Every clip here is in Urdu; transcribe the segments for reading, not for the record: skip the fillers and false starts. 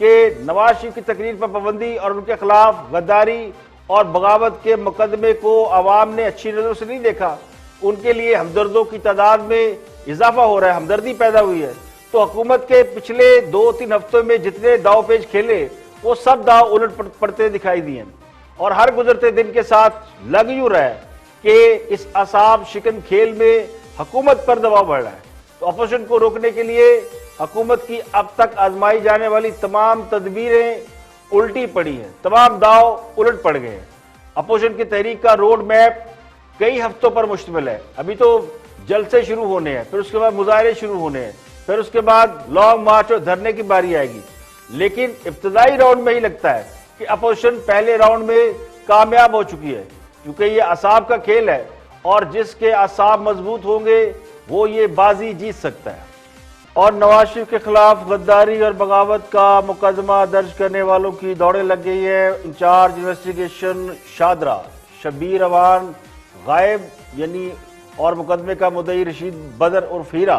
کہ نواز شریف کی تقریر پر پابندی اور ان کے خلاف غداری اور بغاوت کے مقدمے کو عوام نے اچھی نظروں سے نہیں دیکھا. ان کے لیے ہمدردوں کی تعداد میں اضافہ ہو رہا ہے، ہمدردی پیدا ہوئی ہے. تو حکومت کے پچھلے 2-3 ہفتوں میں جتنے داؤ پیچ کھیلے وہ سب داؤ الٹ پڑتے دکھائی دیے، اور ہر گزرتے دن کے ساتھ لگ یوں رہا ہے کہ اس اعصاب شکن کھیل میں حکومت پر دباؤ بڑھ رہا ہے. تو اپوزیشن کو روکنے کے لیے حکومت کی اب تک آزمائی جانے والی تمام تدبیریں الٹی پڑی ہیں، تمام داؤ الٹ پڑ گئے ہیں. اپوزیشن کی تحریک کا روڈ میپ کئی ہفتوں پر مشتمل ہے. ابھی تو جلسے شروع ہونے ہیں، پھر اس کے بعد مظاہرے شروع ہونے ہیں، پھر اس کے بعد لانگ مارچ اور دھرنے کی باری آئے گی. لیکن ابتدائی راؤنڈ میں ہی لگتا ہے کہ اپوزیشن پہلے راؤنڈ میں کامیاب ہو چکی ہے، کیونکہ یہ اعصاب کا کھیل ہے اور جس کے اعصاب مضبوط ہوں گے وہ یہ بازی جیت سکتا ہے. اور نواز شریف کے خلاف غداری اور بغاوت کا مقدمہ درج کرنے والوں کی دوڑیں لگ گئی ہے. انچارج انویسٹیگیشن شاہدرہ شبیر اوان غائب یعنی اور مقدمے کا مدعی رشید بدر عرف ہیرا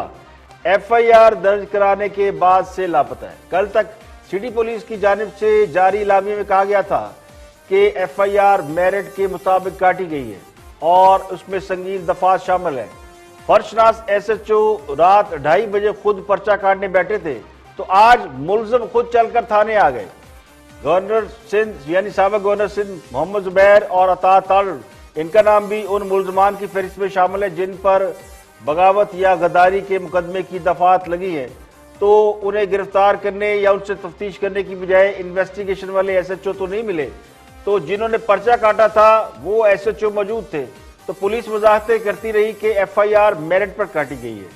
ایف آئی آر درج کرانے کے بعد سے لاپتہ ہے. کل تک سٹی پولیس کی جانب سے جاری اعلامیے میں کہا گیا تھا کہ ایف آئی آر میرٹ کے مطابق کاٹی گئی ہے اور اس میں سنگین دفعات شامل ہیں. فرشناس ایس ایچ او رات 2:30 بجے خود پرچہ کاٹنے بیٹھے تھے تو آج ملزم خود چل کر تھانے آ گئے. گورنر سندھ یعنی سابق گورنر سندھ محمد زبیر اور عطا تال ان کا نام بھی ان ملزمان کی فہرست میں شامل ہے جن پر بغاوت یا غداری کے مقدمے کی دفعات لگی ہیں. تو انہیں گرفتار کرنے یا ان سے تفتیش کرنے کی بجائے انویسٹیگیشن والے ایس ایچ او تو نہیں ملے. تو جنہوں نے پرچہ کاٹا تھا وہ ایس ایچ او موجود تھے. تو پولیس وضاحتیں کرتی رہی کہ ایف آئی آر میرٹ پر کاٹی گئی ہے.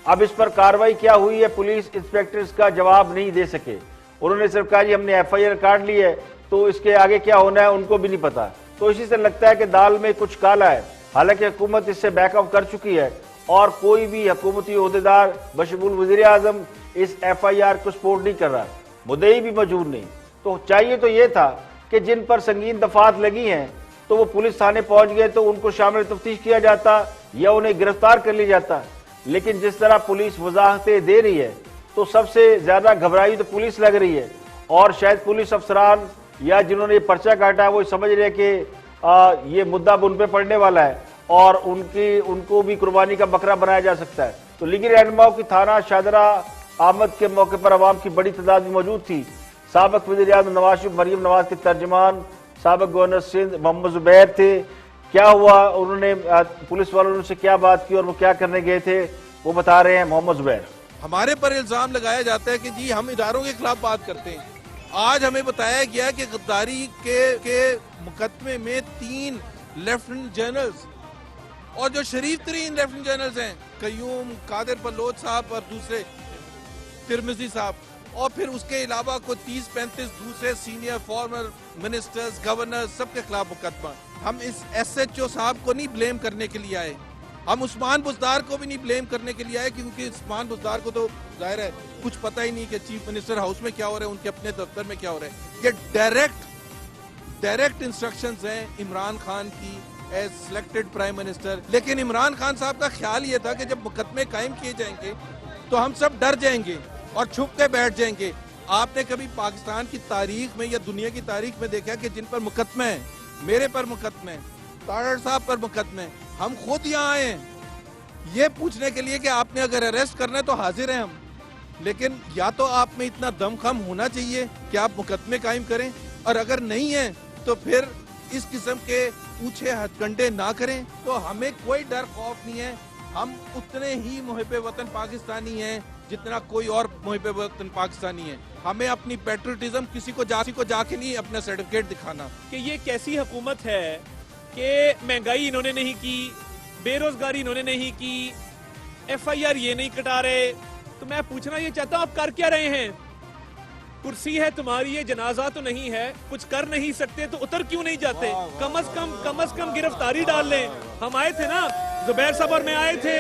اب اس پر کارروائی کیا ہوئی ہے پولیس انسپیکٹر اس کا جواب نہیں دے سکے. انہوں نے صرف کہا جی ہم نے ایف آئی آر کاٹ لی ہے، تو اس کے آگے کیا ہونا ہے ان کو بھی نہیں پتا. تو اسی سے لگتا ہے کہ دال میں کچھ کالا ہے. حالانکہ حکومت اس سے بیک آف کر چکی ہے اور کوئی بھی حکومتی عہدیدار بشمول وزیر اعظم اس ایف آئی آر کو سپورٹ نہیں کر رہا، مدعی بھی موجود نہیں. تو چاہیے تو یہ تھا کہ جن پر سنگین دفعات لگی ہیں تو وہ پولیس تھانے پہنچ گئے تو ان کو شامل تفتیش کیا جاتا یا انہیں گرفتار کر لیا جاتا. لیکن جس طرح پولیس وضاحتیں دے رہی ہے تو سب سے زیادہ گھبرائی تو پولیس لگ رہی ہے. اور شاید پولیس افسران یا جنہوں نے یہ پرچہ کاٹا ہے وہ سمجھ رہے ہیں کہ یہ مدعا ان پہ پڑنے والا ہے اور ان کو بھی قربانی کا بکرا بنایا جا سکتا ہے. تو لیگی رہنماؤں کی تھانہ شاہدرہ آمد کے موقع پر عوام کی بڑی تعداد بھی موجود تھی. سابق وزیر اعظم نواز شریف مریم نواز کے ترجمان سابق گورنر سندھ محمد زبیر تھے. کیا ہوا، انہوں نے پولیس والوں سے کیا بات کی اور وہ کیا کرنے گئے تھے وہ بتا رہے ہیں محمد زبیر. ہمارے پر الزام لگایا جاتا ہے کہ جی ہم اداروں کے خلاف بات کرتے ہیں. آج ہمیں بتایا گیا کہ غداری کے مقدمے میں 3 لیفٹنٹ جنرلز اور جو شریف ترین لیفٹنٹ جنرلز ہیں قیوم قادر بلوچ صاحب اور دوسرے ترمذی صاحب، اور پھر اس کے علاوہ کوئی 30-35 دوسرے سینئر فارمر منسٹرز گورنر سب کے خلاف مقدمہ. ہم اس ایس ایچ او صاحب کو نہیں بلیم کرنے کے لیے آئے، ہم عثمان بزدار کو بھی نہیں بلیم کرنے کے لیے آئے، کیونکہ عثمان بزدار کو تو ظاہر ہے کچھ پتہ ہی نہیں کہ چیف منسٹر ہاؤس میں کیا ہو رہا ہے، ان کے اپنے دفتر میں کیا ہو رہا ہے. یہ ڈائریکٹ انسٹرکشنز ہیں عمران خان کی ایز سلیکٹڈ پرائم منسٹر. لیکن عمران خان صاحب کا خیال یہ تھا کہ جب مقدمے قائم کیے جائیں گے تو ہم سب ڈر جائیں گے اور چھپ کے بیٹھ جائیں گے. آپ نے کبھی پاکستان کی تاریخ میں یا دنیا کی تاریخ میں دیکھا کہ جن پر مقدمے ہیں، میرے پر مقدمے ہیں، تارڑ صاحب پر مقدمے ہیں، ہم خود یہاں آئے ہیں یہ پوچھنے کے لیے کہ آپ نے اگر اریسٹ کرنا ہے تو حاضر ہیں ہم. لیکن یا تو آپ میں اتنا دم خم ہونا چاہیے کہ آپ مقدمے قائم کریں، اور اگر نہیں ہیں تو پھر اس قسم کے اونچے ہتھ کنڈے نہ کریں. تو ہمیں کوئی ڈر خوف نہیں ہے، ہم اتنے ہی محب وطن پاکستانی ہیں جتنا کوئی اور محب وطن پاکستانی ہے. ہمیں اپنی پیٹریٹزم کسی کو جا کے نہیں اپنا سرٹیفکیٹ دکھانا. کہ یہ کیسی حکومت ہے کہ مہنگائی انہوں نے نہیں کی، بے روزگاری انہوں نے نہیں کی، ایف آئی آر یہ نہیں کٹا رہے. تو میں پوچھنا یہ چاہتا ہوں آپ کر کیا رہے ہیں؟ کرسی ہے تمہاری، یہ جنازہ تو نہیں ہے، کچھ کر نہیں سکتے تو اتر کیوں نہیں جاتے؟ کم از کم گرفتاری ڈال لیں. ہم آئے تھے نا، زبیر صاحب اور میں آئے تھے،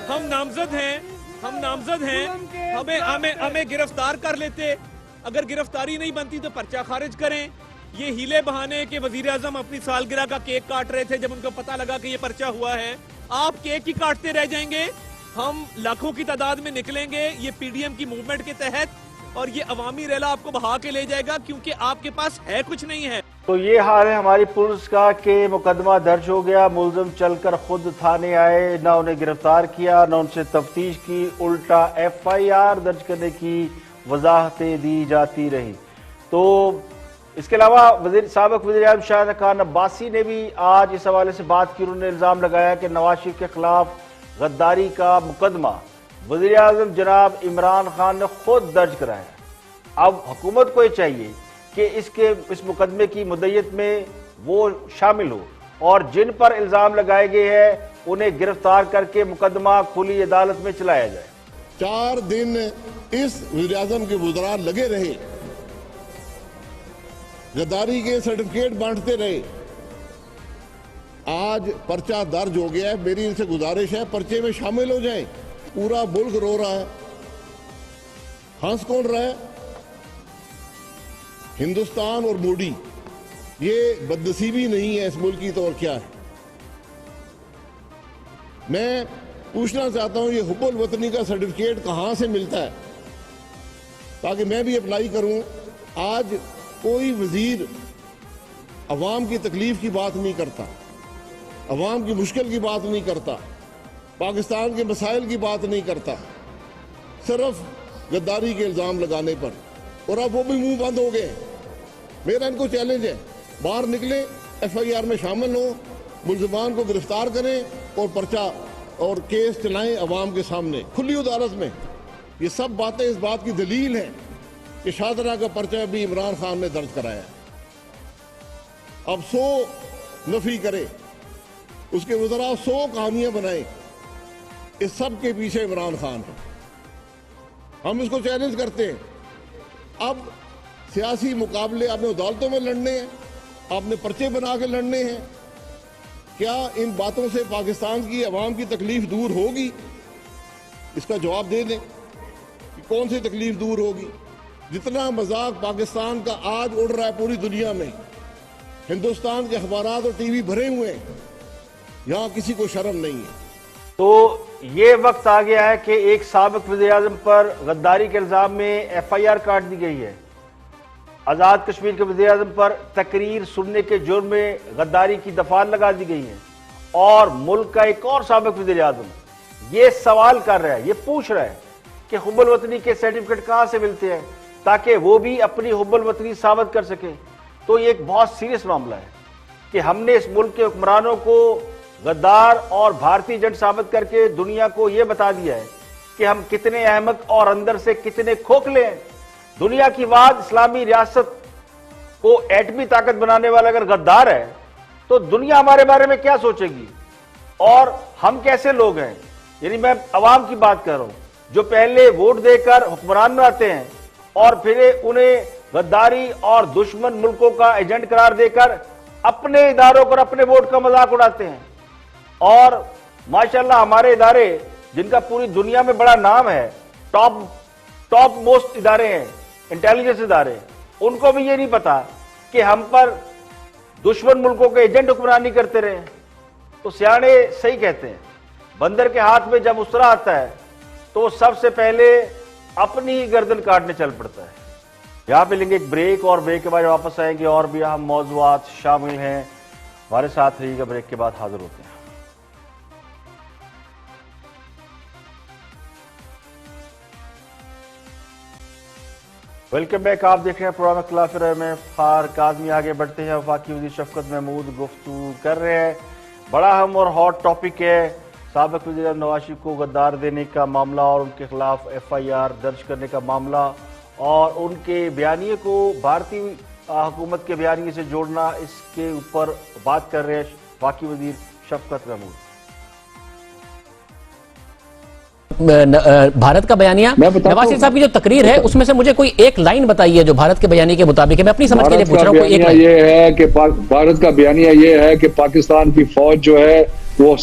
ہم نامزد ہیں، ہمیں گرفتار کر لیتے. اگر گرفتاری نہیں بنتی تو پرچہ خارج کریں. یہ ہیلے بہانے کہ وزیر اعظم اپنی سالگرہ کا کیک کاٹ رہے تھے جب ان کو پتہ لگا کہ یہ پرچہ ہوا ہے. آپ کیک ہی کاٹتے رہ جائیں گے، ہم لاکھوں کی تعداد میں نکلیں گے یہ پی ڈی ایم کی موومنٹ کے تحت، اور یہ عوامی ریلا آپ کو بہا کے لے جائے گا کیونکہ آپ کے پاس ہے کچھ نہیں ہے. تو یہ حال ہے ہماری پولیس کا کہ مقدمہ درج ہو گیا, ملزم چل کر خود تھانے آئے, نہ انہیں گرفتار کیا نہ ان سے تفتیش کی, الٹا ایف آئی آر درج کرنے کی وضاحتیں دی جاتی رہی. تو اس کے علاوہ سابق وزیر اعظم شاہد خان عباسی نے بھی آج اس حوالے سے بات کی. انہوں نے الزام لگایا کہ نواز شریف کے خلاف غداری کا مقدمہ وزیر اعظم جناب عمران خان نے خود درج کرایا. اب حکومت کو یہ چاہیے کہ اس مقدمے کی مدعیت میں وہ شامل ہو اور جن پر الزام لگائے گئے ہیں انہیں گرفتار کر کے مقدمہ کھلی عدالت میں چلایا جائے. 4 دن اس وزیر اعظم کے وزراء لگے رہے, غداری کے سرٹیفکیٹ بانٹتے رہے. آج پرچہ درج ہو گیا ہے, میری ان سے گزارش ہے پرچے میں شامل ہو جائیں. پورا ملک رو رہا ہے, ہنس کون رہا ہے؟ ہندوستان اور مودی. یہ بدنصیبی نہیں ہے اس ملک کی تو اور کیا ہے؟ میں پوچھنا چاہتا ہوں یہ حب الوطنی کا سرٹیفکیٹ کہاں سے ملتا ہے تاکہ میں بھی اپلائی کروں. آج کوئی وزیر عوام کی تکلیف کی بات نہیں کرتا, عوام کی مشکل کی بات نہیں کرتا, پاکستان کے مسائل کی بات نہیں کرتا, صرف غداری کے الزام لگانے پر. اور اب وہ بھی منہ بند ہو گئے. میرا ان کو چیلنج ہے, باہر نکلیں, ایف آئی آر میں شامل ہوں, ملزمان کو گرفتار کریں اور پرچہ اور کیس چلائیں عوام کے سامنے کھلی عدالت میں. یہ سب باتیں اس بات کی دلیل ہیں کہ شاہدرہ کا پرچہ بھی عمران خان نے درج کرایا. اب 100 نفی کرے, اس کے وزراء 100 کہانیاں بنائیں, اس سب کے پیچھے عمران خان ہے. ہم اس کو چیلنج کرتے ہیں. اب سیاسی مقابلے آپ نے عدالتوں میں لڑنے ہیں, آپ نے پرچے بنا کے لڑنے ہیں. کیا ان باتوں سے پاکستان کی عوام کی تکلیف دور ہوگی؟ اس کا جواب دے دیں کہ کون سی تکلیف دور ہوگی. جتنا مذاق پاکستان کا آج اڑ رہا ہے پوری دنیا میں, ہندوستان کے اخبارات اور ٹی وی بھرے ہوئے ہیں, یہاں کسی کو شرم نہیں ہے. تو یہ وقت آ گیا ہے کہ ایک سابق وزیر اعظم پر غداری کے الزام میں ایف آئی آر کاٹ دی گئی ہے. آزاد کشمیر کے وزیر اعظم پر تقریر سننے کے جرم میں غداری کی دفعات لگا دی گئی ہیں. اور ملک کا ایک اور سابق وزیر اعظم یہ سوال کر رہا ہے, یہ پوچھ رہا ہے کہ حب الوطنی کے سرٹیفکیٹ کہاں سے ملتے ہیں تاکہ وہ بھی اپنی حب الوطنی ثابت کر سکیں. تو یہ ایک بہت سیریس معاملہ ہے کہ ہم نے اس ملک کے حکمرانوں کو غدار اور بھارتی ایجنٹ ثابت کر کے دنیا کو یہ بتا دیا ہے کہ ہم کتنے احمق اور اندر سے کتنے کھوکھلے ہیں. دنیا کی واد اسلامی ریاست کو ایٹمی طاقت بنانے والا اگر غدار ہے تو دنیا ہمارے بارے میں کیا سوچے گی, اور ہم کیسے لوگ ہیں. یعنی میں عوام کی بات کر رہا ہوں جو پہلے ووٹ دے کر حکمران بناتے ہیں اور پھر انہیں غداری اور دشمن ملکوں کا ایجنٹ قرار دے کر اپنے اداروں پر اپنے ووٹ کا مذاق اڑاتے ہیں. اور ماشاءاللہ ہمارے ادارے جن کا پوری دنیا میں بڑا نام ہے, ٹاپ موسٹ ادارے ہیں, انٹیلیجنس ادارے, ان کو بھی یہ نہیں پتا کہ ہم پر دشمن ملکوں کے ایجنٹ حکمرانی کرتے رہے. تو سیانے صحیح کہتے ہیں, بندر کے ہاتھ میں جب اسرا آتا ہے تو وہ سب سے پہلے اپنی ہی گردن کاٹنے چل پڑتا ہے. یہاں پہ لیں گے ایک بریک, اور بریک کے بعد واپس آئیں گے اور بھی اہم موضوعات شامل ہیں. ہمارے ساتھ رہیے گا, بریک کے بعد حاضر ہوتے ہیں. Welcome back. آپ دیکھ رہے ہیں پروگرام خلاف رائے میں افتخار کاظمی. آگے بڑھتے ہیں. وفاقی وزیر شفقت محمود گفتگو کر رہے ہیں. بڑا اہم اور ہاٹ ٹاپک ہے سابق وزیر اعظم نواز شریف کو غدار دینے کا معاملہ اور ان کے خلاف ایف آئی آر درج کرنے کا معاملہ, اور ان کے بیانیے کو بھارتی حکومت کے بیانیے سے جوڑنا. اس کے اوپر بات کر رہے ہیں وفاقی وزیر شفقت محمود. بھارت کا بیانیہ, نواز شریف صاحب کی جو تقریر ہے اس میں سے مجھے کوئی ایک لائن بتائیے جو بھارت کے بیانیے کے مطابق ہے. میں اپنی سمجھ کے لیے پوچھ رہا ہوں. کوئی ایک لائن. یہ ہے کہ بھارت کا بیانیہ یہ ہے کہ پاکستان کی فوج جو ہے وہ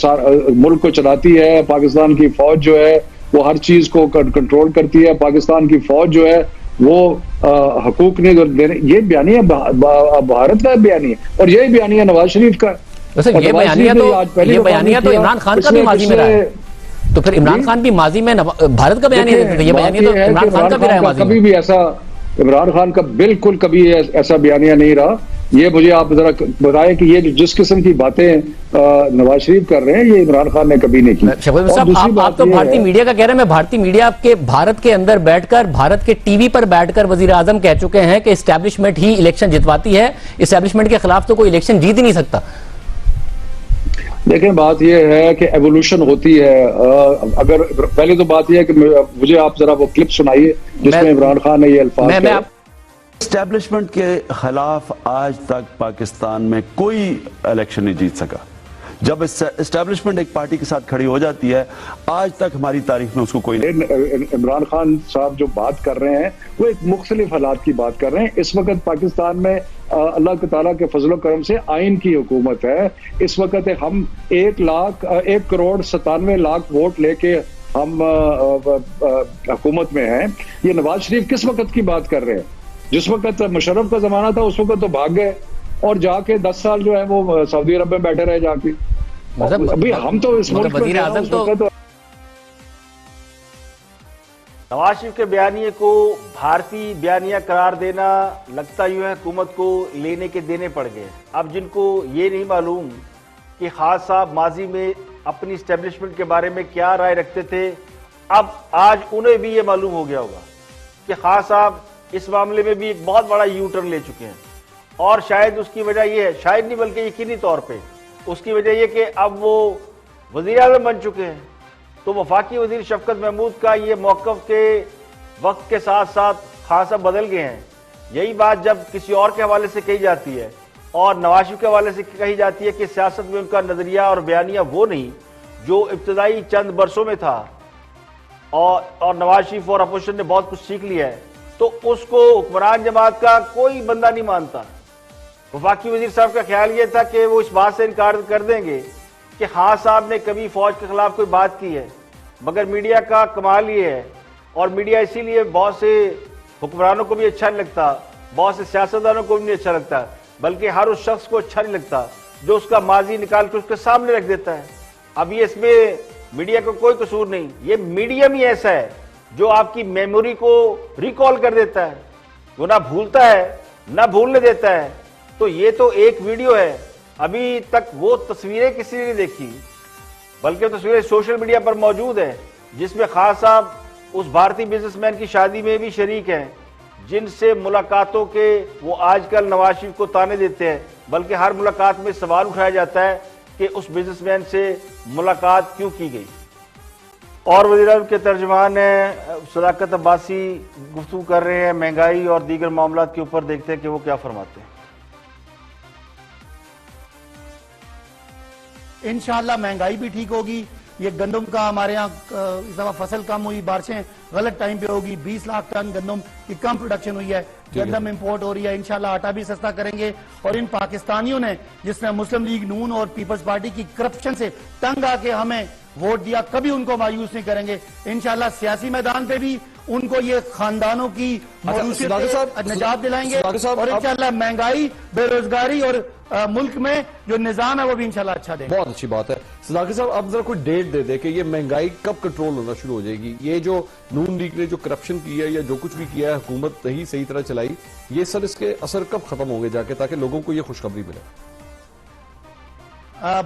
ملک کو چلاتی ہے, پاکستان کی فوج جو ہے وہ ہر چیز کو کنٹرول کرتی ہے, پاکستان کی فوج جو ہے وہ حقوق نہیں دینے. یہ بیانیہ بھارت کا بیانیہ, اور یہی بیانیہ نواز شریف کا. یہ بیانیہ تو عمران خان کا بھی ماضی میں رہا ہے. تو پھر عمران خان بھی ماضی میں بھارت کا بیانیہ دیتے تھے، یہ بیانیہ تو عمران خان کا بھی رہا ہے ماضی میں۔ کبھی بھی ایسا عمران خان کا بالکل کبھی ایسا بیانیہ نہیں رہا۔ یہ مجھے آپ ذرا بتائیں کہ یہ جس قسم کی باتیں نواز شریف کر رہے ہیں یہ عمران خان نے کبھی نہیں کی۔ شفیق صاحب آپ تو بھارتی میڈیا کا کہہ رہے ہیں، میں بھارتی میڈیا کے بھارت کے اندر بیٹھ کر، بھارت کے ٹی وی پر بیٹھ کر وزیر اعظم کہہ چکے ہیں کہ اسٹیبلشمنٹ ہی الیکشن جتواتی ہے، اسٹیبلشمنٹ کے خلاف تو کوئی الیکشن جیت ہی نہیں سکتا۔ دیکھیں بات یہ ہے کہ ایوولوشن ہوتی ہے۔ اگر پہلے تو بات یہ ہے کہ مجھے آپ ذرا وہ کلپ سنائیے جس میں عمران خان نے یہ الفاظ کہے۔ اسٹیبلشمنٹ کے خلاف آج تک پاکستان میں کوئی الیکشن نہیں جیت سکا۔ جب اسٹیبلشمنٹ ایک پارٹی کے ساتھ کھڑی ہو جاتی ہے، آج تک ہماری تاریخ میں اس کو کوئی عمران خان صاحب جو بات کر رہے ہیں وہ ایک مختلف حالات کی بات کر رہے ہیں۔ اس وقت پاکستان میں اللہ تعالیٰ کے فضل و کرم سے آئین کی حکومت ہے۔ اس وقت ہم 1,97,00,000 ووٹ لے کے ہم حکومت میں ہیں۔ یہ نواز شریف کس وقت کی بات کر رہے ہیں؟ جس وقت مشرف کا زمانہ تھا اس وقت تو بھاگ گئے اور جا کے 10 سال جو ہے وہ سعودی عرب میں بیٹھے رہے جا کے۔ ابھی ہم تو اس ملک وزیر اعظم تو نواز شریف کے بیانیے کو بھارتی بیانیہ قرار دینا لگتا یوں ہے حکومت کو لینے کے دینے پڑ گئے۔ اب جن کو یہ نہیں معلوم کہ خان صاحب ماضی میں اپنی اسٹیبلشمنٹ کے بارے میں کیا رائے رکھتے تھے، اب آج انہیں بھی یہ معلوم ہو گیا ہوگا کہ خان صاحب اس معاملے میں بھی ایک بہت بڑا یو ٹرن لے چکے ہیں۔ اور شاید اس کی وجہ یہ ہے، شاید نہیں بلکہ یقینی طور پہ اس کی وجہ یہ کہ اب وہ وزیر اعظم بن چکے ہیں، تو وفاقی وزیر شفقت محمود کا یہ موقف کے وقت کے ساتھ ساتھ خان صاحب بدل گئے ہیں۔ یہی بات جب کسی اور کے حوالے سے کہی جاتی ہے اور نواز شریف کے حوالے سے کہی جاتی ہے کہ سیاست میں ان کا نظریہ اور بیانیہ وہ نہیں جو ابتدائی چند برسوں میں تھا، اور نواز شریف اور اپوزیشن نے بہت کچھ سیکھ لیا ہے، تو اس کو حکمران جماعت کا کوئی بندہ نہیں مانتا۔ وفاقی وزیر صاحب کا خیال یہ تھا کہ وہ اس بات سے انکار کر دیں گے کہ خان صاحب نے کبھی فوج کے خلاف کوئی بات کی ہے، مگر میڈیا کا کمال یہ ہے، اور میڈیا اسی لیے بہت سے حکمرانوں کو بھی اچھا نہیں لگتا، بہت سے سیاستدانوں کو بھی نہیں اچھا لگتا، بلکہ ہر اس شخص کو اچھا نہیں لگتا جو اس کا ماضی نکال کے اس کے سامنے رکھ دیتا ہے۔ اب یہ اس میں میڈیا کا کوئی قصور نہیں، یہ میڈیم ہی ایسا ہے جو آپ کی میموری کو ریکال کر دیتا ہے، وہ نہ بھولتا ہے نہ بھولنے دیتا ہے۔ تو یہ تو ایک ویڈیو ہے، ابھی تک وہ تصویریں کسی نے نہیں دیکھی، بلکہ تصویریں سوشل میڈیا پر موجود ہیں جس میں خان صاحب اس بھارتی بزنس مین کی شادی میں بھی شریک ہیں، جن سے ملاقاتوں کے وہ آج کل نواز شریف کو تانے دیتے ہیں، بلکہ ہر ملاقات میں سوال اٹھایا جاتا ہے کہ اس بزنس مین سے ملاقات کیوں کی گئی۔ اور وزیر اعظم کے ترجمان ہیں صداقت عباسی گفتگو کر رہے ہیں مہنگائی اور دیگر معاملات کے اوپر، دیکھتے ہیں کہ وہ کیا فرماتے ہیں۔ انشاءاللہ مہنگائی بھی ٹھیک ہوگی۔ یہ گندم کا ہمارے ہاں اس دفعہ فصل کم ہوئی، بارشیں غلط ٹائم پہ ہوگی، 20 لاکھ ٹن گندم کی کم پروڈکشن ہوئی ہے، گندم امپورٹ ہو رہی ہے، انشاءاللہ آٹا بھی سستا کریں گے۔ اور ان پاکستانیوں نے جس نے مسلم لیگ نون اور پیپلز پارٹی کی کرپشن سے تنگ آ کے ہمیں ووٹ دیا، کبھی ان کو مایوس نہیں کریں گے۔ انشاءاللہ سیاسی میدان پہ بھی ان کو یہ خاندانوں کی موروثیت سے نجات دلائیں گے، اور انشاءاللہ مہنگائی، بے روزگاری اور ملک میں جو نظام ہے وہ بھی انشاءاللہ اچھا دیں گے۔ بہت اچھی بات ہے۔ صداقت صاحب اب ذرا کوئی ڈیٹ دے دے کہ یہ مہنگائی کب کنٹرول ہونا شروع ہو جائے گی؟ یہ جو نون لیگ نے جو کرپشن کی ہے یا جو کچھ بھی کیا ہے، حکومت نہیں صحیح طرح چلائی، یہ سر اس کے اثر کب ختم ہوں گے جا کے تاکہ لوگوں کو یہ خوشخبری ملے؟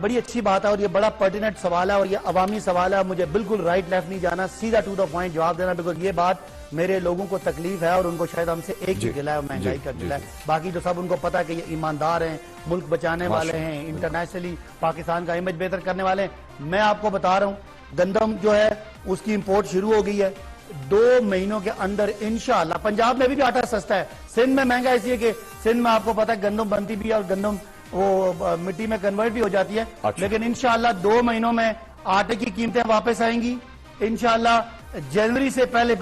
بڑی اچھی بات ہے اور یہ بڑا پرٹیننٹ سوال ہے اور یہ عوامی سوال ہے۔ مجھے بالکل رائٹ لیفٹ نہیں جانا، سیدھا ٹو دا پوائنٹ جواب دینا، بیکاز یہ بات میرے لوگوں کو تکلیف ہے اور ان کو شاید ہم سے ایک ہی گلہ ہے، مہنگائی کا گلہ ہے۔ باقی تو سب ان کو پتا ہے کہ یہ ایماندار ہیں، ملک بچانے والے ہیں، انٹرنیشنلی پاکستان کا امیج بہتر کرنے والے ہیں۔ میں آپ کو بتا رہا ہوں گندم جو ہے اس کی امپورٹ شروع ہو گئی ہے، 2 مہینوں کے اندر انشاءاللہ۔ پنجاب میں بھی آٹا سستا ہے، سندھ میں مہنگا اس لیے کہ سندھ میں آپ کو پتا ہے گندم بنتی بھی ہے اور گندم وہ مٹی میں کنورٹ بھی ہو جاتی ہے، لیکن انشاءاللہ 2 مہینوں میں آٹے کی قیمتیں واپس آئیں گی۔ انشاءاللہ جنوری سے پہلے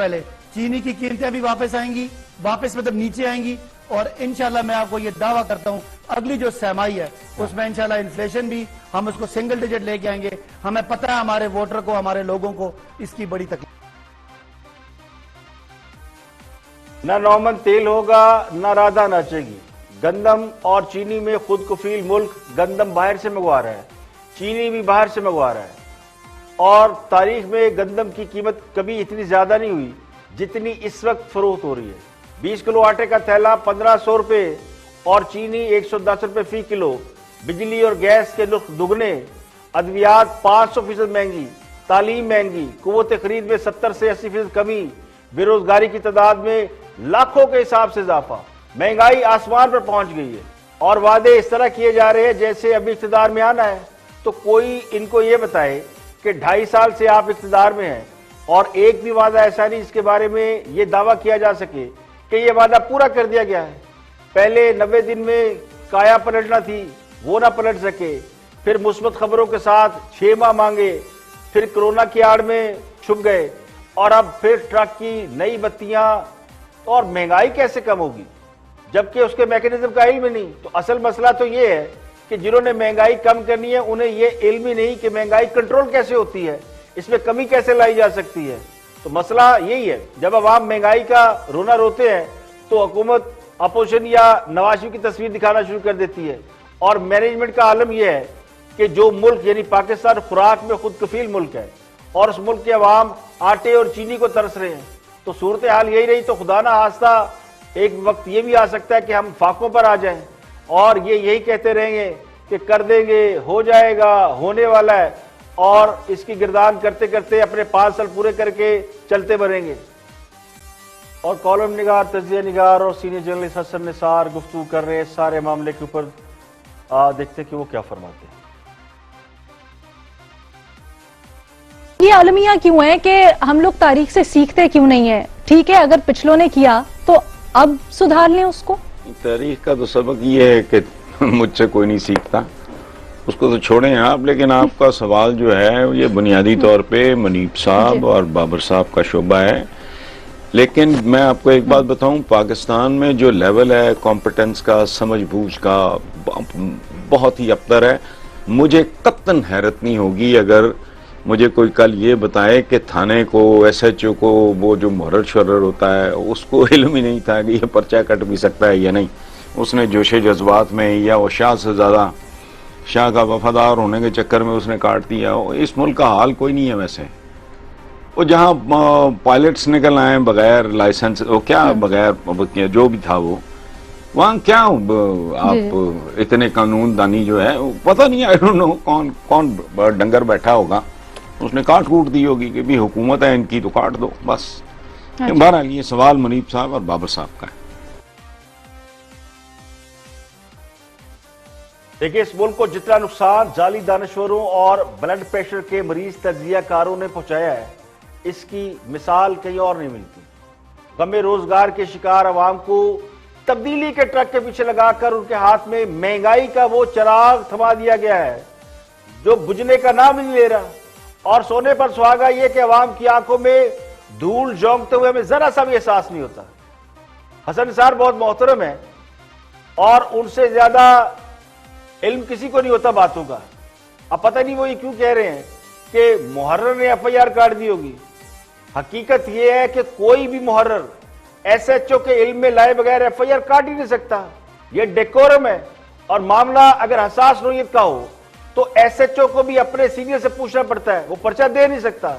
چینی کی قیمتیں بھی واپس آئیں گی، واپس مطلب نیچے آئیں گی، اور انشاءاللہ میں آپ کو یہ دعویٰ کرتا ہوں اگلی جو سرمائی ہے اس میں انشاءاللہ انفلیشن بھی ہم اس کو سنگل ڈیجٹ لے کے آئیں گے۔ ہمیں پتہ ہے ہمارے ووٹر کو، ہمارے لوگوں کو اس کی بڑی تکلیف۔ نہ نومن تیل ہوگا نہ رادھا ناچے گی۔ گندم اور چینی میں خود کفیل ملک، گندم باہر سے منگوا رہا ہے، چینی بھی باہر سے منگوا رہا ہے۔ اور تاریخ میں گندم کی قیمت کبھی اتنی زیادہ نہیں ہوئی جتنی اس وقت فروخت ہو رہی ہے۔ 20 کلو آٹے کا تھیلا 1500 روپے اور چینی 110 روپے فی کلو، بجلی اور گیس کے نرخ دگنے، ادویات 500% مہنگی، تعلیم مہنگی، قوت خرید میں 70 سے 80% کمی، بے روزگاری کی تعداد میں لاکھوں کے حساب سے اضافہ، مہنگائی آسمان پر پہنچ گئی ہے، اور وعدے اس طرح کیے جا رہے ہیں جیسے ابھی اقتدار میں آنا ہے۔ تو کوئی ان کو یہ بتائے کہ 2.5 سال سے آپ اقتدار میں ہیں اور ایک بھی وعدہ ایسا نہیں جس کے بارے میں یہ دعویٰ کیا جا سکے کہ یہ وعدہ پورا کر دیا گیا ہے۔ پہلے 90 دن میں کایا پلٹنا تھی، وہ نہ پلٹ سکے، پھر مثبت خبروں کے ساتھ 6 ماہ مانگے، پھر کرونا کی آڑ میں چھپ گئے، اور اب پھر ٹرک کی نئی بتیاں، اور مہنگائی کیسے کم ہوگی جبکہ اس کے میکینزم کا علم نہیں۔ تو اصل مسئلہ تو یہ ہے کہ جنہوں نے مہنگائی کم کرنی ہے انہیں یہ علم ہی نہیں کہ مہنگائی کنٹرول کیسے ہوتی ہے، اس میں کمی کیسے لائی جا سکتی ہے۔ تو مسئلہ یہی ہے، جب عوام مہنگائی کا رونا روتے ہیں تو حکومت اپوزیشن یا نواز شریف کی تصویر دکھانا شروع کر دیتی ہے، اور مینجمنٹ کا عالم یہ ہے کہ جو ملک یعنی پاکستان خوراک میں خود کفیل ملک ہے اور اس ملک کے عوام آٹے اور چینی کو ترس رہے ہیں، تو صورتحال یہی رہی تو خدا نہ خواستہ ایک وقت یہ بھی آ سکتا ہے کہ ہم فاقوں پر آ جائیں اور یہ یہی کہتے رہیں گے کہ کر دیں گے، ہو جائے گا، ہونے والا ہے، اور اس کی گردان کرتے کرتے اپنے 5 سال پورے کر کے چلتے بڑھیں گے۔ اور کالم نگار، تجزیہ نگار اور سینئر جرنلسٹ حسن نثار گفتگو کر رہے ہیں سارے معاملے کے اوپر، دیکھتے کہ وہ کیا فرماتے ہیں۔ یہ عالمیہ کیوں ہے کہ ہم لوگ تاریخ سے سیکھتے کیوں نہیں ہیں؟ ٹھیک ہے اگر پچھلوں نے کیا تو اب سدھار لیں اس کو۔ تاریخ کا تو سبق یہ ہے کہ مجھ سے کوئی نہیں سیکھتا، اس کو تو چھوڑیں آپ، لیکن آپ کا سوال جو ہے یہ بنیادی طور پہ منیب صاحب اور بابر صاحب کا شعبہ ہے۔ لیکن میں آپ کو ایک بات بتاؤں، پاکستان میں جو لیول ہے کمپٹنس کا، سمجھ بوجھ کا، بہت ہی ابتر ہے۔ مجھے قطعاً حیرت نہیں ہوگی اگر مجھے کوئی کل یہ بتائے کہ تھانے کو، ایس ایچ او کو، وہ جو محرر شرر ہوتا ہے اس کو علم ہی نہیں تھا کہ یہ پرچہ کٹ بھی سکتا ہے یا نہیں، اس نے جوش جذبات میں یا وہ شاہ سے زیادہ شاہ کا وفادار ہونے کے چکر میں اس نے کاٹ دیا۔ اس ملک کا حال کوئی نہیں ہے ویسے، وہ جہاں پائلٹس نکل آئے بغیر لائسنس، وہ کیا بغیر جو بھی تھا وہ، وہاں کیا آپ اتنے قانون دانی جو ہے پتہ نہیں، آئی ڈونٹ نو کون ڈنگر بیٹھا ہوگا، اس نے کاٹ کوٹ دی ہوگی کہ بھی حکومت ہے ان کی تو کاٹ دو بس۔ بہرحال یہ سوال منیب صاحب اور بابر صاحب کا ہے۔ دیکھیں، اس ملک کو جتنا نقصان جعلی دانشوروں اور بلڈ پریشر کے مریض تجزیہ کاروں نے پہنچایا ہے، اس کی مثال کہیں اور نہیں ملتی۔ غم روزگار کے شکار عوام کو تبدیلی کے ٹرک کے پیچھے لگا کر ان کے ہاتھ میں مہنگائی کا وہ چراغ تھما دیا گیا ہے جو بجھنے کا نام نہیں لے رہا، اور سونے پر سہاگا یہ کہ عوام کی آنکھوں میں دھول جھونکتے ہوئے ہمیں ذرا سا بھی احساس نہیں ہوتا۔ حسن نثار بہت محترم ہے اور ان سے زیادہ علم کسی کو نہیں ہوتا باتوں کا۔ اب پتہ نہیں وہ یہ کیوں کہہ رہے ہیں کہ محرر نے ایف آئی آر کاٹ دی ہوگی۔ حقیقت یہ ہے کہ کوئی بھی محرر ایس ایچ او کے علم میں لائے بغیر ایف آئی آر کاٹ ہی نہیں سکتا، یہ ڈیکورم ہے، اور معاملہ اگر حساس نوعیت کا ہو تو ایس ایچ او کو بھی اپنے سینئر سے پوچھنا پڑتا ہے، وہ پرچہ دے نہیں سکتا۔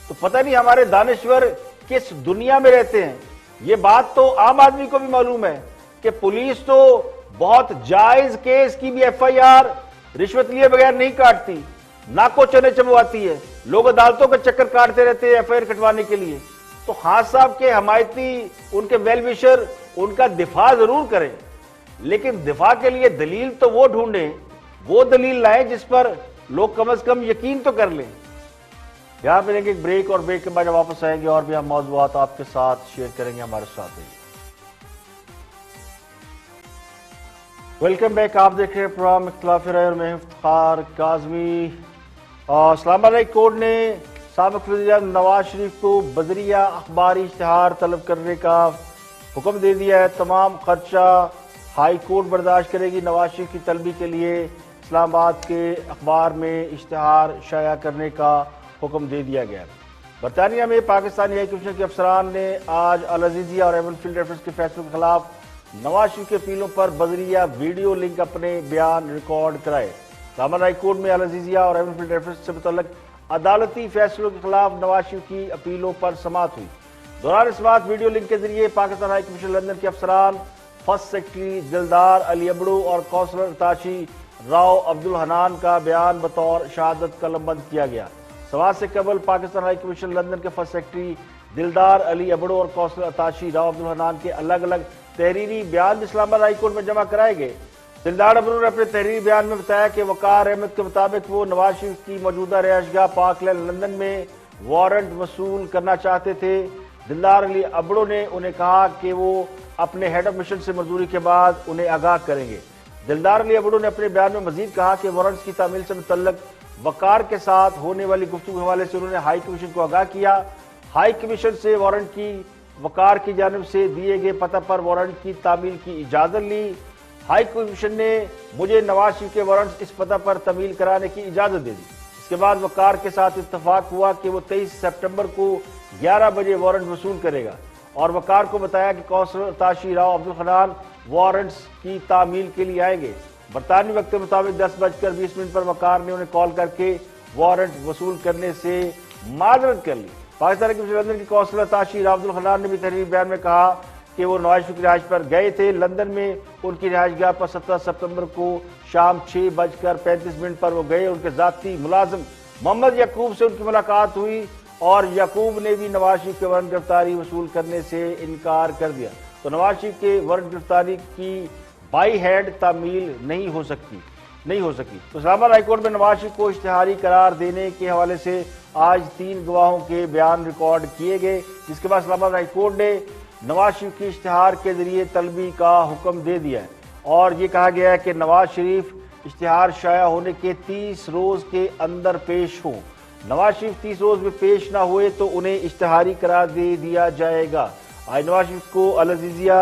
تو پتہ نہیں ہمارے دانشور کس دنیا میں رہتے ہیں۔ یہ بات تو عام آدمی کو بھی معلوم ہے کہ پولیس تو بہت جائز کیس کی بھی ایف آئی آر رشوت لیے بغیر نہیں کاٹتی، ناکو چنے چبواتی ہے، لوگ عدالتوں کے چکر کاٹتے رہتے ہیں ایف آئی آر کٹوانے کے لیے۔ تو خان صاحب کے حمایتی، ان کے ویل وشر ان کا دفاع ضرور کریں، لیکن دفاع کے لیے دلیل تو وہ ڈھونڈیں، وہ دلیل لائیں جس پر لوگ کم از کم یقین تو کر لیں۔ یہاں پہ لیں گے ایک بریک، اور بریک کے بعد واپس آئیں گے اور بھی ہم موضوعات آپ کے ساتھ شیئر کریں گے، ہمارے ساتھ رہیے۔ ویلکم بیک، آپ دیکھ رہے ہیں پروگرام اختلاف رائے اور میں افتخار کاظمی۔ اسلام آباد ہائی کورٹ نے سابق وزیر اعظم نواز شریف کو بذریعہ اخباری اشتہار طلب کرنے کا حکم دے دیا ہے۔ تمام خرچہ ہائی کورٹ برداشت کرے گی۔ نواز شریف کی طلبی کے لیے اسلام آباد کے اخبار میں اشتہار شائع کرنے کا حکم دے دیا گیا۔ برطانیہ میں پاکستانی ہائی کمیشن کے افسران نے آج العزیزیہ اور ایون فیلڈ ریفرنس کے فیصلوں کے خلاف نواز شریف کے اپیلوں پر بذریعہ ویڈیو لنک اپنے بیان ریکارڈ کرائے۔ اسلام آباد ہائی کورٹ میں العزیزیہ اور ایون فیلڈ ریفرنس سے متعلق عدالتی فیصلوں کے خلاف نواز شریف کی اپیلوں پر سماعت ہوئی۔ دوران سماعت ویڈیو لنک کے ذریعے پاکستان ہائی کمیشن لندن کے افسران، فرسٹ سیکرٹری دلدار علی ابڑو اور کونسلر ارتاشی راؤ عبدالحنان کا بیان بطور شہادت قلم بند کیا گیا۔ سماعت سے قبل پاکستان ہائی کمیشن لندن کے فرسٹ سیکرٹری دلدار علی ابڑو اور کونسلر ارتاشی راؤ عبدالحنان کے الگ الگ تحریری بیان اسلام آباد ہائی کورٹ میں جمع کرائے گئے۔ دلدار ابڑو نے اپنے تحریری بیان میں بتایا کہ وقار احمد کے مطابق وہ نواز شریف کی موجودہ رہائش گاہ پارک لین لندن میں وارنٹ وصول کرنا چاہتے تھے۔ دلدار علی ابڑو نے انہیں کہا کہ وہ اپنے ہیڈ آف مشن سے منظوری کے بعد انہیں آگاہ کریں گے۔ دلدار علی ابڑو نے اپنے بیان میں مزید کہا کہ وارنٹس کی تعمیل سے متعلق وقار کے ساتھ ہونے والی گفتگو کے حوالے سے انہوں نے ہائی کمیشن کو آگاہ کیا۔ ہائی کمیشن سے وارنٹ کی وقار کی جانب سے دیے گئے پتہ پر وارنٹ کی تعمیل کی اجازت لی۔ ہائی کمیشن نے مجھے نواز شریف کے وارنٹس اس پتہ پر تعمیل کرانے کی اجازت دے دی۔ اس کے بعد وقار کے ساتھ اتفاق ہوا کہ وہ 23 سپٹمبر کو 11 بجے وارنٹ وصول کرے گا، اور وقار کو بتایا کہ کونسلر ارتاشی راؤ عبدالحنان وارنٹس کی تعمیل کے لیے آئیں گے۔ برطانوی وقت کے مطابق 10:20 پر وقار نے انہیں کال کر کے وارنٹ وصول کرنے سے معذرت کر لی۔ پاکستان کے لندن کے کونسلر ارتاشی راؤ عبدالحنان نے بھی تحریری بیان میں کہا کہ وہ نواز شریف کی رہائش پر گئے تھے۔ لندن میں ان کی رہائش گاہ پر 17 سپتمبر کو شام 6:35 پر وہ گئے۔ ان کے ذاتی ملازم محمد یعقوب سے ان کی ملاقات ہوئی، اور یعقوب نے بھی نواز شریف کے وارنٹ گرفتاری وصول کرنے سے انکار کر دیا۔ تو نواز شریف کے وارنٹ گرفتاری کی بائی ہینڈ تعمیل نہیں ہو سکی۔ تو اسلام آباد ہائی کورٹ میں نواز شریف کو اشتہاری قرار دینے کے حوالے سے آج 3 گواہوں کے بیان ریکارڈ کیے گئے، جس کے بعد اسلام آباد ہائی کورٹ نے نواز شریف کی اشتہار کے ذریعے طلبی کا حکم دے دیا ہے، اور یہ کہا گیا ہے کہ نواز شریف اشتہار شائع ہونے کے 30 روز کے اندر پیش ہوں۔ نواز شریف 30 روز میں پیش نہ ہوئے تو انہیں اشتہاری قرار دے دیا جائے گا۔ آج نواز شریف کو العزیزیہ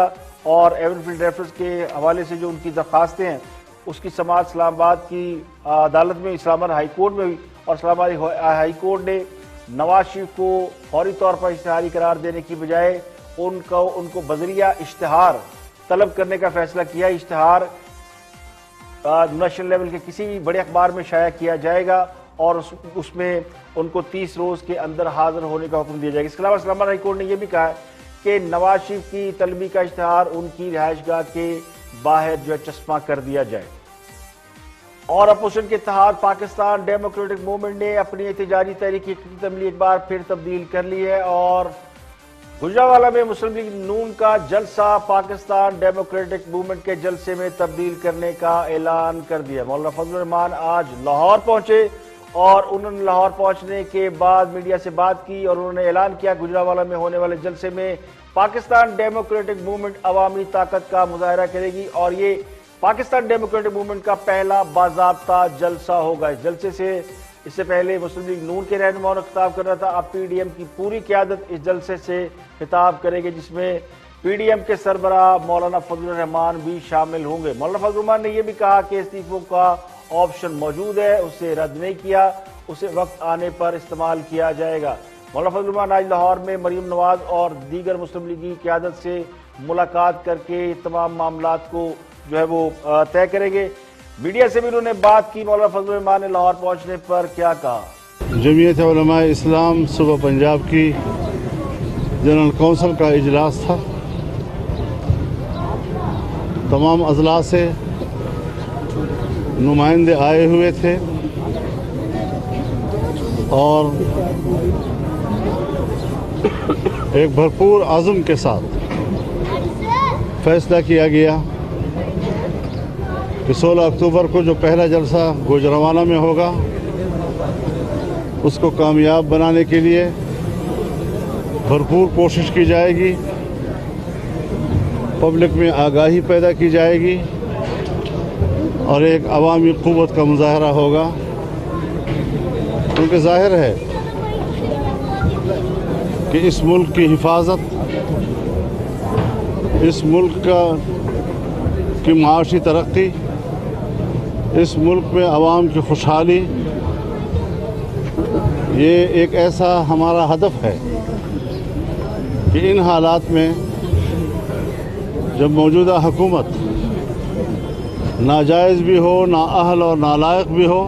اور ایونفیلڈ ریفرنس کے حوالے سے جو ان کی درخواستیں ہیں، اس کی سماعت اسلام آباد کی عدالت میں اسلام آباد ہائی کورٹ میں ہوئی، اور اسلام آباد ہائی کورٹ نے نواز شریف کو فوری طور پر اشتہاری قرار دینے کی بجائے ان کو بذریعہ اشتہار طلب کرنے کا فیصلہ کیا۔ اشتہار نیشنل لیول کے کسی بھی بڑے اخبار میں شائع کیا جائے گا، اور اس میں ان کو 30 روز کے اندر حاضر ہونے کا حکم دیا جائے گا۔ اس کے علاوہ اسلام آباد ہائی کورٹ نے یہ بھی کہا ہے کہ نواز شریف کی طلبی کا اشتہار ان کی رہائش گاہ کے باہر جو ہے چسپاں کر دیا جائے۔ اور اپوزیشن کے اتحاد پاکستان ڈیموکریٹک موومنٹ نے اپنی احتجاجی تحریک کی عملی ایک بار پھر تبدیل کر لی ہے، اور گجرانوالہ میں مسلم لیگ نون کا جلسہ پاکستان ڈیموکریٹک موومنٹ کے جلسے میں تبدیل کرنے کا اعلان کر دیا۔ مولانا فضل الرحمان آج لاہور پہنچے، اور انہوں نے لاہور پہنچنے کے بعد میڈیا سے بات کی، اور انہوں نے اعلان کیا گجرانوالہ میں ہونے والے جلسے میں پاکستان ڈیموکریٹک موومنٹ عوامی طاقت کا مظاہرہ کرے گی، اور یہ پاکستان ڈیموکریٹک موومنٹ کا پہلا باضابطہ جلسہ ہوگا۔ اس جلسے سے اس سے پہلے مسلم لیگ نون کے رہنماؤں نے خطاب کرنا تھا، اب پی ڈی ایم کی پوری قیادت اس جلسے سے خطاب کرے گی، جس میں پی ڈی ایم کے سربراہ مولانا فضل الرحمان بھی شامل ہوں گے۔ مولانا فضل الرحمان نے یہ بھی کہا کہ استعفوں کا آپشن موجود ہے، اسے رد نہیں کیا، اسے وقت آنے پر استعمال کیا جائے گا۔ مولانا فضل الرحمان آج لاہور میں مریم نواز اور دیگر مسلم لیگی قیادت سے ملاقات کر کے تمام معاملات کو جو ہے وہ طے کریں گے۔ میڈیا سے بھی انہوں نے بات کی۔ مولانا فضل الرحمان نے لاہور پہنچنے پر کیا کہا؟ جمعیت علماء اسلام صوبہ پنجاب کی جنرل کونسل کا اجلاس تھا، تمام اضلاع سے نمائندے آئے ہوئے تھے، اور ایک بھرپور عزم کے ساتھ فیصلہ کیا گیا کہ 16 اکتوبر کو جو پہلا جلسہ گوجرانوالہ میں ہوگا، اس کو کامیاب بنانے کے لیے بھرپور کوشش کی جائے گی، پبلک میں آگاہی پیدا کی جائے گی، اور ایک عوامی قوت کا مظاہرہ ہوگا، کیونکہ ظاہر ہے کہ اس ملک کی حفاظت، اس ملک کی معاشی ترقی، اس ملک میں عوام کی خوشحالی، یہ ایک ایسا ہمارا ہدف ہے کہ ان حالات میں جب موجودہ حکومت ناجائز بھی ہو، نااہل اور نالائق بھی ہو،